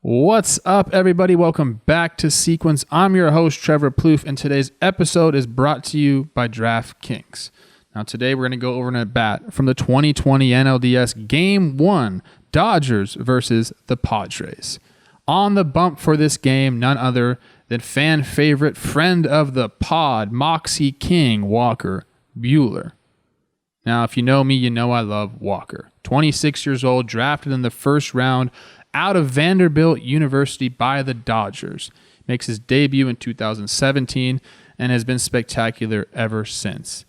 What's up, everybody? Welcome back to Sequence. I'm your host, Trevor Plouffe, and today's episode is brought to you by DraftKings. Now, today we're going to go over an at-bat from the 2020 NLDS Game 1, Dodgers versus the Padres. On the bump for this game, none other than fan favorite, friend of the pod, Moxie King, Walker Buehler. Now, if you know me, you know I love Walker. 26 years old, drafted in the first round out of Vanderbilt University by the Dodgers. Makes his debut in 2017 and has been spectacular ever since.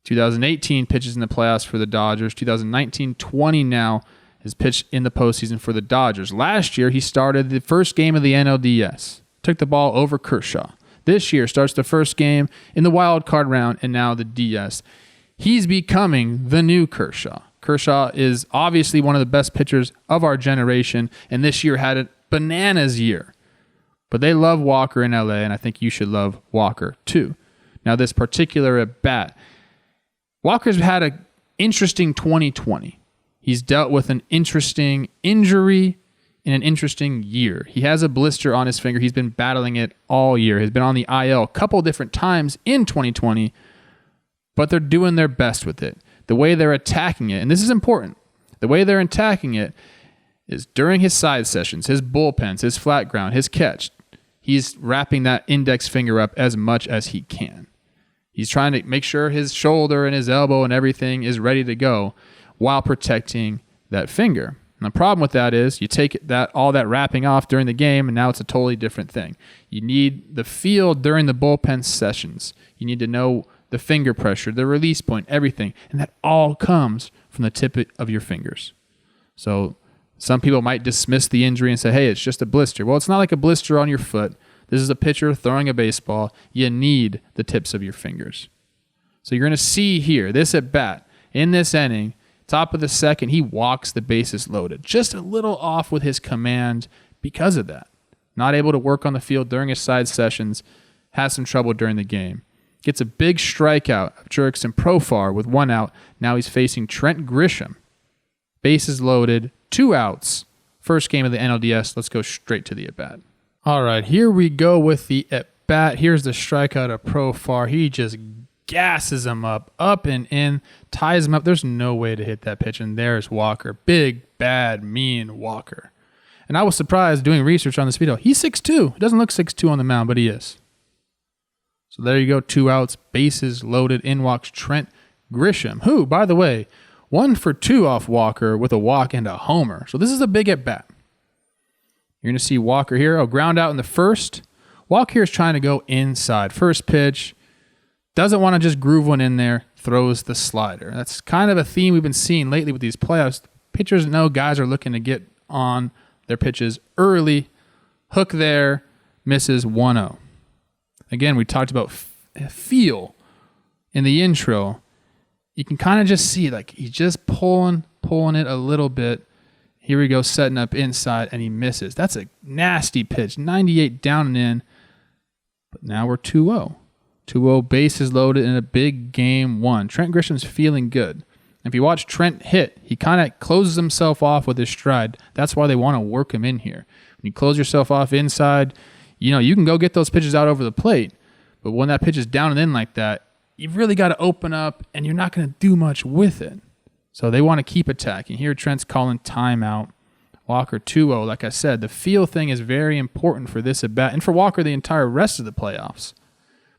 2018 pitches in the playoffs for the Dodgers. 2019-20 now has pitched in the postseason for the Dodgers. Last year, he started the first game of the NLDS. Took the ball over Kershaw. This year, starts the first game in the wild card round and now the DS. He's becoming the new Kershaw. Kershaw is obviously one of the best pitchers of our generation, and this year had a bananas year. But they love Walker in LA, and I think you should love Walker too. Now, this particular at bat, Walker's had an interesting 2020. He's dealt with an interesting injury in an interesting year. He has a blister on his finger. He's been battling it all year. He's been on the IL a couple different times in 2020, but they're doing their best with it. The way they're attacking it, and this is important, the way they're attacking it is during his side sessions, his bullpens, his flat ground, his catch. He's wrapping that index finger up as much as he can. He's trying to make sure his shoulder and his elbow and everything is ready to go while protecting that finger. And the problem with that is you take all that wrapping off during the game, and now it's a totally different thing. You need the feel during the bullpen sessions. You need to know the finger pressure, the release point, everything. And that all comes from the tip of your fingers. So some people might dismiss the injury and say, hey, it's just a blister. Well, it's not like a blister on your foot. This is a pitcher throwing a baseball. You need the tips of your fingers. So you're going to see here, this at bat, in this inning, top of the second, he walks the bases loaded. Just a little off with his command because of that. Not able to work on the field during his side sessions. Has some trouble during the game. Gets a big strikeout of Jurickson Profar with 1 out. Now he's facing Trent Grisham. Bases loaded, 2 outs. First game of the NLDS. Let's go straight to the at-bat. All right, here we go with the at-bat. Here's the strikeout of Profar. He just gasses him up and in, ties him up. There's no way to hit that pitch, and there's Walker. Big, bad, mean Walker. And I was surprised doing research on this video. He's 6'2". He doesn't look 6'2" on the mound, but he is. So there you go, 2 outs, bases loaded, in walks Trent Grisham, who, by the way, 1 for 2 off Walker with a walk and a homer. So this is a big at-bat. You're going to see Walker here. Ground out in the first. Walker here is trying to go inside. First pitch. Doesn't want to just groove one in there. Throws the slider. That's kind of a theme we've been seeing lately with these playoffs. Pitchers know guys are looking to get on their pitches early. Hook there. Misses 1-0. Again, we talked about feel in the intro. You can kind of just see, like, he's just pulling it a little bit. Here we go, setting up inside, and he misses. That's a nasty pitch. 98 down and in. But now we're 2-0. 2-0, bases loaded in a big game 1. Trent Grisham's feeling good. If you watch Trent hit, he kind of closes himself off with his stride. That's why they want to work him in here. When you close yourself off inside, you can go get those pitches out over the plate, but when that pitch is down and in like that, you've really got to open up, and you're not going to do much with it. So they want to keep attacking. Here, Trent's calling timeout. Walker 2-0. Like I said, the feel thing is very important for this at-bat, and for Walker the entire rest of the playoffs.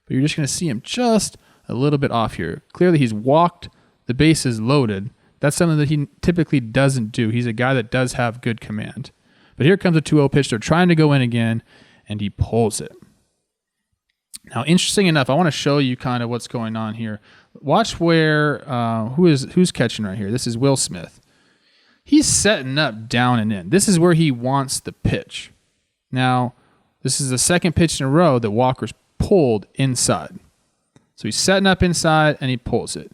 But you're just going to see him just a little bit off here. Clearly, he's walked the bases loaded. That's something that he typically doesn't do. He's a guy that does have good command. But here comes a 2-0 pitch. They're trying to go in again, and he pulls it. Now, interesting enough, I want to show you kind of what's going on here. Watch where, who's catching right here? This is Will Smith. He's setting up down and in. This is where he wants the pitch. Now, this is the second pitch in a row that Walker's pulled inside. So he's setting up inside, and he pulls it.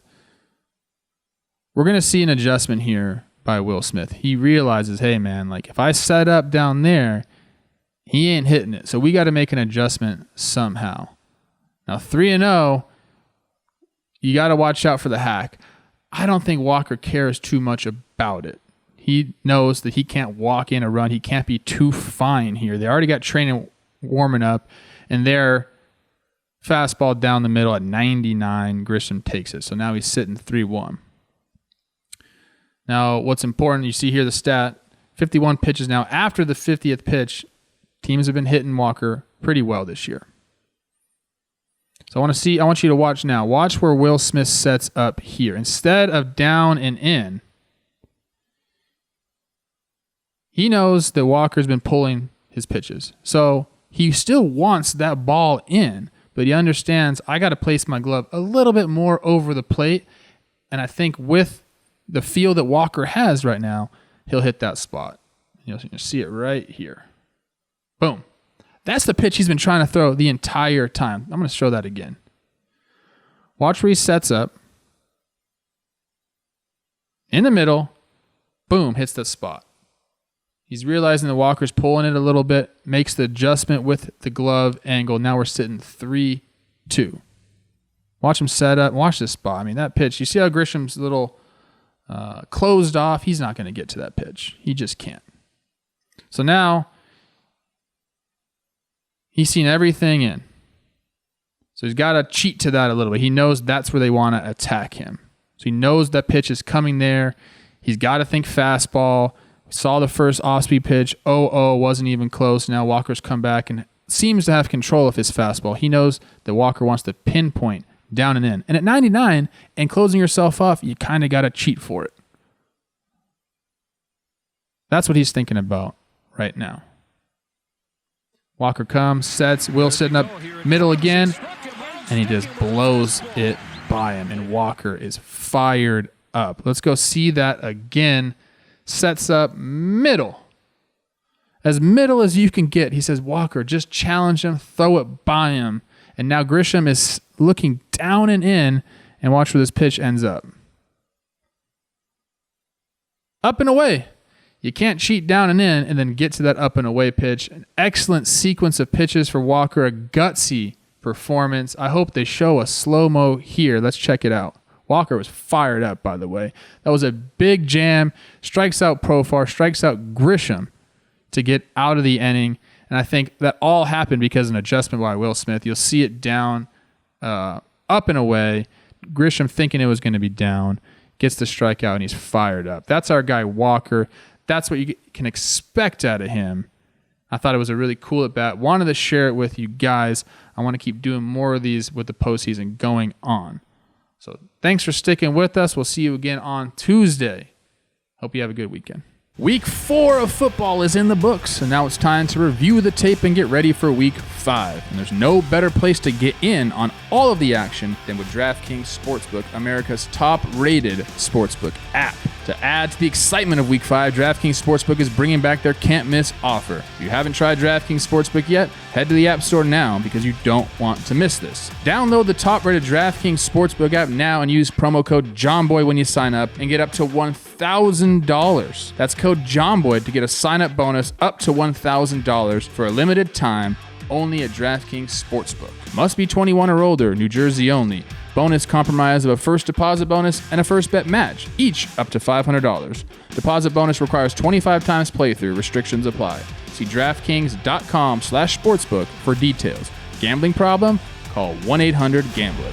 We're going to see an adjustment here by Will Smith. He realizes, hey, man, like if I set up down there, he ain't hitting it. So we got to make an adjustment somehow. Now, 3-0, you got to watch out for the hack. I don't think Walker cares too much about it. He knows that he can't walk in a run. He can't be too fine here. They already got training warming up, and they're fastball down the middle at 99. Grisham takes it. So now he's sitting 3-1. Now, what's important, you see here the stat, 51 pitches now. After the 50th pitch, teams have been hitting Walker pretty well this year. So I want you to watch now. Watch where Will Smith sets up here. Instead of down and in, he knows that Walker's been pulling his pitches. So he still wants that ball in, but he understands I got to place my glove a little bit more over the plate. And I think with the feel that Walker has right now, he'll hit that spot. You'll see it right here. Boom. That's the pitch he's been trying to throw the entire time. I'm going to show that again. Watch where he sets up. In the middle. Boom. Hits the spot. He's realizing the Walker's pulling it a little bit. Makes the adjustment with the glove angle. Now we're sitting 3-2. Watch him set up. Watch this spot. I mean, that pitch. You see how Grisham's little closed off? He's not going to get to that pitch. He just can't. So now he's seen everything in. So he's got to cheat to that a little bit. He knows that's where they want to attack him. So he knows that pitch is coming there. He's got to think fastball. We saw the first off-speed pitch. 0-0, wasn't even close. Now Walker's come back and seems to have control of his fastball. He knows that Walker wants to pinpoint down and in. And at 99 and closing yourself off, you kind of got to cheat for it. That's what he's thinking about right now. Walker comes, sets, Will sitting up middle again, and he just blows it by him, and Walker is fired up. Let's go see that again. Sets up middle. As middle as you can get. He says, Walker, just challenge him, throw it by him. And now Grisham is looking down and in, and watch where this pitch ends up. Up and away. You can't cheat down and in and then get to that up and away pitch. An excellent sequence of pitches for Walker. A gutsy performance. I hope they show a slow-mo here. Let's check it out. Walker was fired up, by the way. That was a big jam. Strikes out Profar. Strikes out Grisham to get out of the inning. And I think that all happened because of an adjustment by Will Smith. You'll see it down, up and away. Grisham thinking it was going to be down. Gets the strikeout, and he's fired up. That's our guy, Walker. That's what you can expect out of him. I thought it was a really cool at-bat. Wanted to share it with you guys. I want to keep doing more of these with the postseason going on. So thanks for sticking with us. We'll see you again on Tuesday. Hope you have a good weekend. Week 4 of football is in the books, and now it's time to review the tape and get ready for Week 5. And there's no better place to get in on all of the action than with DraftKings Sportsbook, America's top-rated sportsbook app. To add to the excitement of Week 5, DraftKings Sportsbook is bringing back their can't-miss offer. If you haven't tried DraftKings Sportsbook yet, head to the App Store now because you don't want to miss this. Download the top-rated DraftKings Sportsbook app now and use promo code Jomboy when you sign up and get up to $1,000. That's code Jomboy to get a sign-up bonus up to $1,000 for a limited time only at DraftKings Sportsbook. Must be 21 or older, New Jersey only. Bonus comprised of a first deposit bonus and a first bet match, each up to $500. Deposit bonus requires 25 times playthrough. Restrictions apply. See DraftKings.com/sportsbook for details. Gambling problem? Call 1-800-GAMBLER.